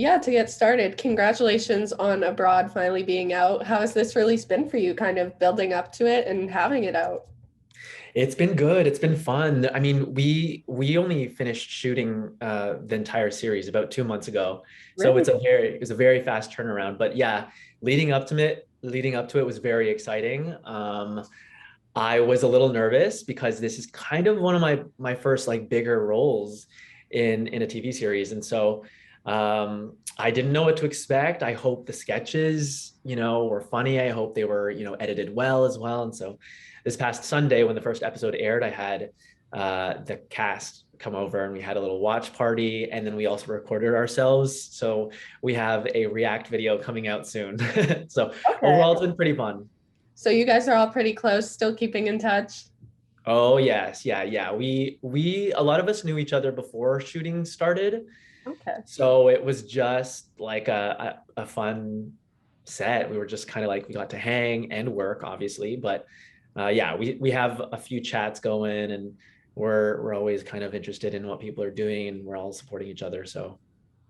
Yeah, to get started, congratulations on Abroad finally being out. How has this release been for you, kind of building up to it and having it out? It's been good. It's been fun. I mean, we only finished shooting the entire series about 2 months ago, so Really? it was a very fast turnaround. But yeah, leading up to it was very exciting. I was a little nervous because this is kind of one of my first like bigger roles in a TV series, and so I didn't know what to expect. I hope the sketches, were funny. I hope they were, edited well as well. And so this past Sunday, when the first episode aired, I had the cast come over and we had a little watch party, and then we also recorded ourselves. So we have a react video coming out soon. So Okay. overall, it's been pretty fun. So you guys are all pretty close, still keeping in touch? Oh yes, yeah, yeah. We a lot of us knew each other before shooting started, Okay. so it was just like a fun set. We were just kind of like we got to hang and work, obviously, but yeah, we have a few chats going, and we're always kind of interested in what people are doing, and we're all supporting each other. So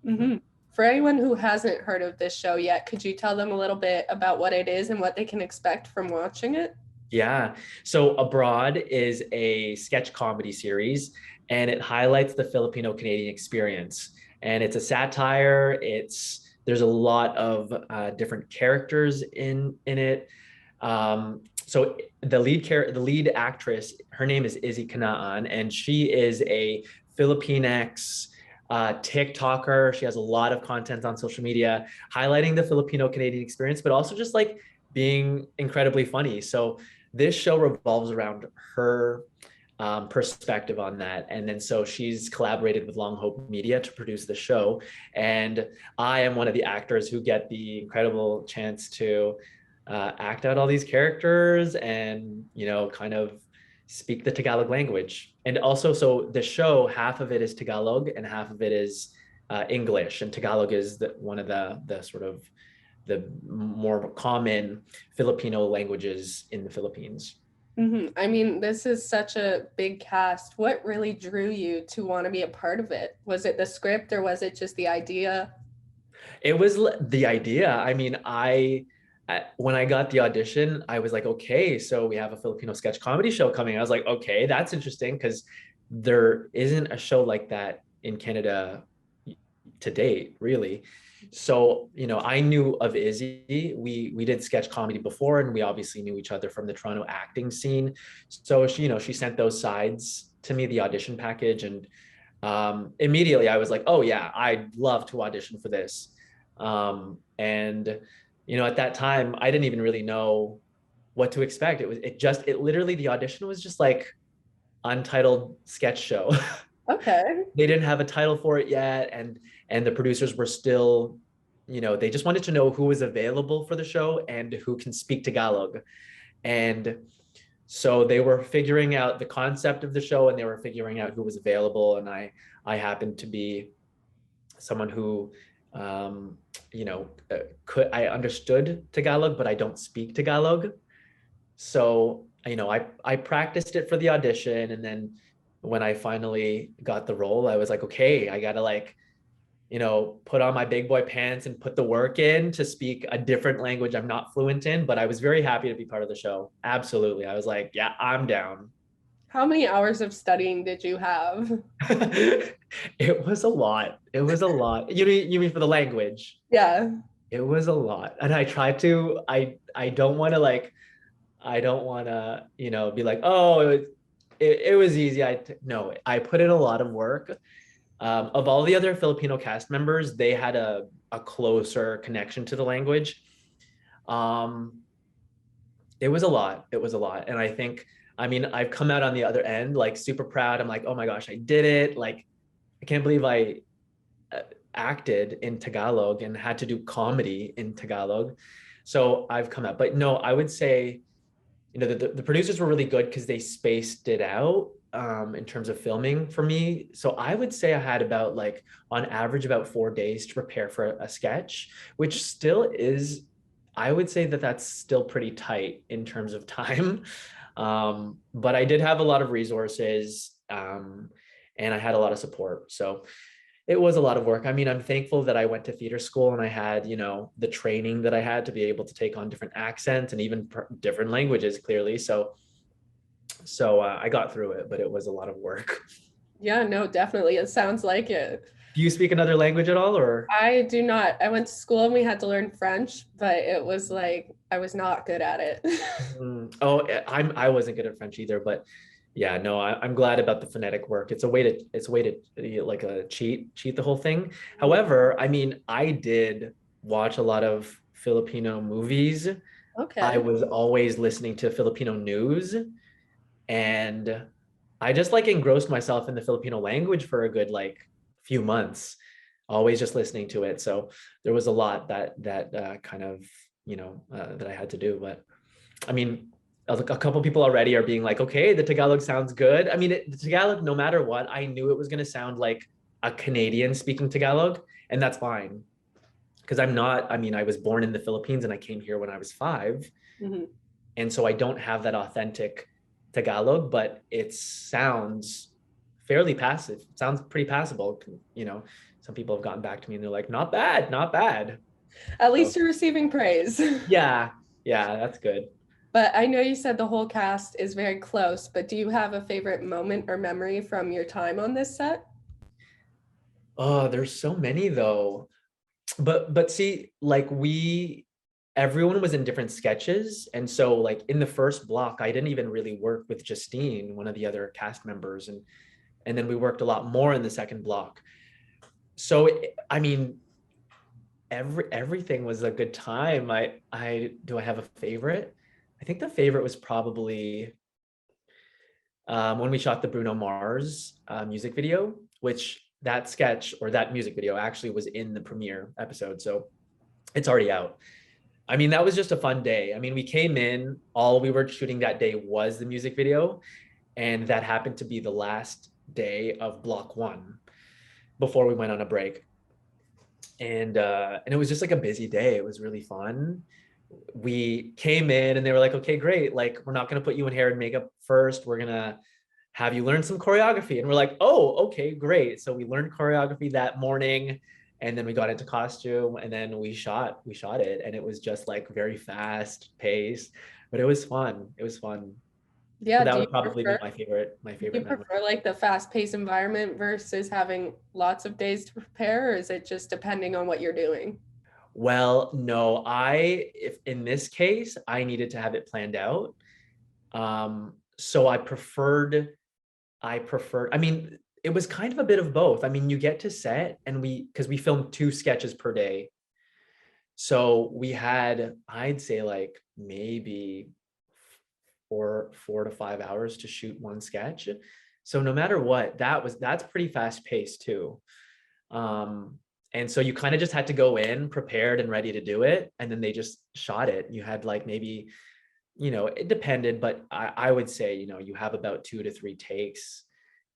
Hmm. For anyone who hasn't heard of this show yet, could you tell them a little bit about what it is and what they can expect from watching it? yeah. So Abroad is a sketch comedy series, and it highlights the Filipino Canadian experience. And it's a satire. There's a lot of different characters in it. So the lead actress, her name is Izzy Canaan, and she is a Filipinx TikToker. She has a lot of content on social media highlighting the Filipino Canadian experience, but also just like being incredibly funny. So this show revolves around her perspective on that. And then so she's collaborated with Long Hope Media to produce the show. And I am one of the actors who get the incredible chance to act out all these characters and, kind of speak the Tagalog language. And also, so the show, half of it is Tagalog and half of it is English. And Tagalog is one of the sort of the more common Filipino languages in the Philippines. I mean, this is such a big cast. What really drew you to want to be a part of it? Was it the script or was it just the idea? It was the idea. I mean, when I got the audition, I was like, okay, so we have a Filipino sketch comedy show coming. I was like, okay, that's interesting because there isn't a show like that in Canada to date, really. So, I knew of Izzy. We did sketch comedy before, and we obviously knew each other from the Toronto acting scene. So she sent those sides to me, the audition package, and immediately I was like, oh yeah, I'd love to audition for this. And at that time, I didn't even really know what to expect. It literally, the audition was just like untitled sketch show. Okay. They didn't have a title for it yet, and the producers were still, they just wanted to know who was available for the show and who can speak Tagalog. And so they were figuring out the concept of the show, and they were figuring out who was available, and I happened to be someone who could I understood Tagalog, but I don't speak Tagalog. So I practiced it for the audition, and then when I finally got the role, I was like, okay, I gotta like put on my big boy pants and put the work in to speak a different language I'm not fluent in. But I was very happy to be part of the show. Absolutely. I was like, yeah, I'm down. How many hours of studying did you have? It was a lot. It was a lot. You mean for the language? Yeah. It was a lot. And I don't want to be like, oh, it was easy. No, I put in a lot of work. Of all the other Filipino cast members, they had a closer connection to the language. Um, it was a lot. It was a lot. And I mean, I've come out on the other end, like super proud. I'm like, oh my gosh, I did it. Like, I can't believe I uh, acted in Tagalog and had to do comedy in Tagalog. So I've come out. But no, I would say, the producers were really good because they spaced it out in terms of filming for me. So I would say I had about like on average about 4 days to prepare for a sketch, which still is, I would say that that's still pretty tight in terms of time. But I did have a lot of resources, and I had a lot of support. So It was a lot of work. I mean, I'm thankful that I went to theater school and I had, the training that I had to be able to take on different accents and even different languages clearly. So I got through it, but it was a lot of work. Yeah, no, definitely. It sounds like it. Do you speak another language at all, or? I do not. I went to school and we had to learn French, but it was like I was not good at it. Oh, I wasn't good at French either, but yeah, no, I'm glad about the phonetic work. It's a way to like a cheat the whole thing. However, I mean, I did watch a lot of Filipino movies. I Okay. was always listening to Filipino news, and I just like engrossed myself in the Filipino language for a good like few months, always just listening to it. So there was a lot that kind of that I had to do. But I mean, a couple people already are being like, okay, the Tagalog sounds good. I mean, the Tagalog, no matter what, I knew it was going to sound like a Canadian speaking Tagalog, and that's fine because I'm not. I mean, I was born in the Philippines and I came here when I was 5, Mhm. and so I don't have that authentic Tagalog, but it sounds fairly passive. It sounds pretty passable. Some people have gotten back to me and they're like, not bad, not bad. At least So you're receiving praise. yeah, yeah, that's good. But I know you said the whole cast is very close, but do you have a favorite moment or memory from your time on this set? Oh, there's so many though. But see, like everyone was in different sketches. And so like in the first block, I didn't even really work with Justine, one of the other cast members. And then we worked a lot more in the second block. So I mean, everything was a good time. I have a favorite? I think the favorite was probably when we shot the Bruno Mars music video, which that sketch or that music video actually was in the premiere episode. So it's already out. I mean, that was just a fun day. I mean, we came in, all we were shooting that day was the music video. And that happened to be the last day of block 1 before we went on a break. And it was just like a busy day. It was really fun. We came in and they were like, okay, great. Like, we're not going to put you in hair and makeup first. We're going to have you learn some choreography. And we're like, oh, okay, great. So we learned choreography that morning, and then we got into costume, and then we shot it. And it was just like very fast paced, but it was fun. It was fun. So Yeah, that do you would probably be prefer my favorite memory. like the fast-paced environment versus having lots of days to prepare, or is it just depending on what you're doing? Well, no, if in this case, I needed to have it planned out. So I mean, it was kind of a bit of both. I mean, you get to set and because we filmed 2 sketches per day. So we had, I'd say like maybe 4 to 5 hours to shoot one sketch. So no matter what, that's pretty fast paced too. Um, and so you kind of just had to go in prepared and ready to do it. And then they just shot it. You had like maybe, it depended, but I would say, you have about 2 to 3 takes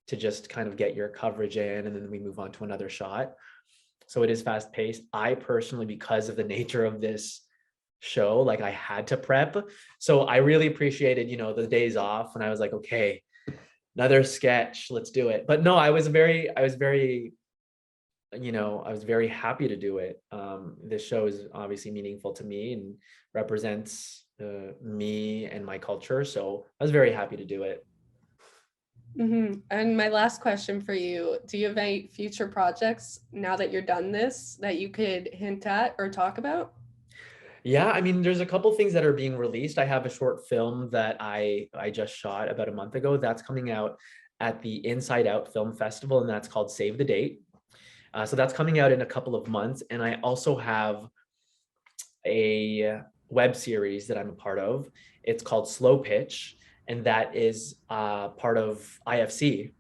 to just kind of get your coverage in. And then we move on to another shot. So it is fast paced. I personally, because of the nature of this show, like I had to prep. So I really appreciated, the days off. And I was like, okay, another sketch, let's do it. But no, I was very happy to do it. This show is obviously meaningful to me and represents me and my culture. So I was very happy to do it. And my last question for you, do you have any future projects now that you're done this that you could hint at or talk about? Yeah, I mean, there's a couple things that are being released. I have a short film that I just shot about a month ago. That's coming out at the Inside Out Film Festival, and that's called Save the Date. So that's coming out in a couple of months. And I also have a web series that I'm a part of. It's called Slow Pitch, and that is part of IFC.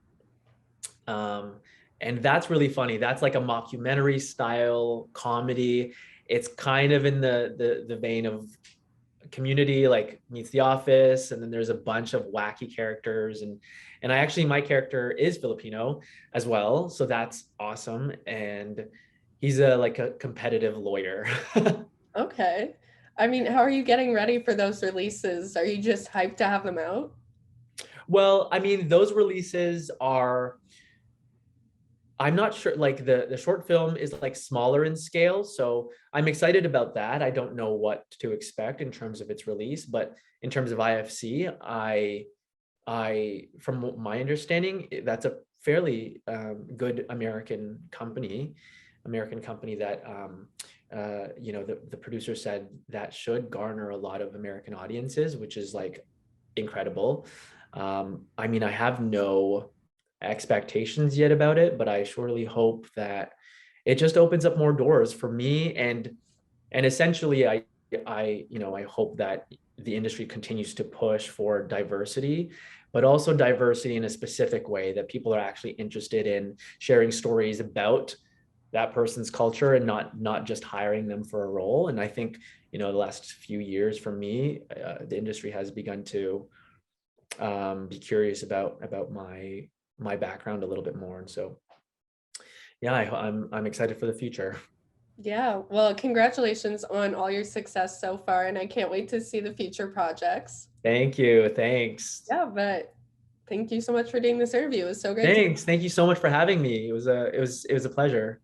Um, and that's really funny. That's like a mockumentary style comedy. It's kind of in the vein of Community, like meets The Office, and then there's a bunch of wacky characters, and I actually, my character is Filipino as well, so that's awesome. And he's a competitive lawyer. Okay. I mean, how are you getting ready for those releases? Are you just hyped to have them out? Well, I mean, those releases are I'm not sure, like the short film is like smaller in scale, so I'm excited about that. I don't know what to expect in terms of its release, but in terms of IFC, from my understanding, that's a fairly good American company that the producer said that should garner a lot of American audiences, which is like incredible. I mean, I have no expectations yet about it, but I surely hope that it just opens up more doors for me, and essentially I hope that the industry continues to push for diversity, but also diversity in a specific way that people are actually interested in sharing stories about that person's culture and not just hiring them for a role. And I think the last few years for me, the industry has begun to be curious about my background a little bit more. And so yeah, I'm excited for the future. Yeah, well, congratulations on all your success so far, and I can't wait to see the future projects. Thank you. Thanks. Yeah, but thank you so much for doing this interview. It was so great to Thanks. Thank you so much for having me. It was a pleasure.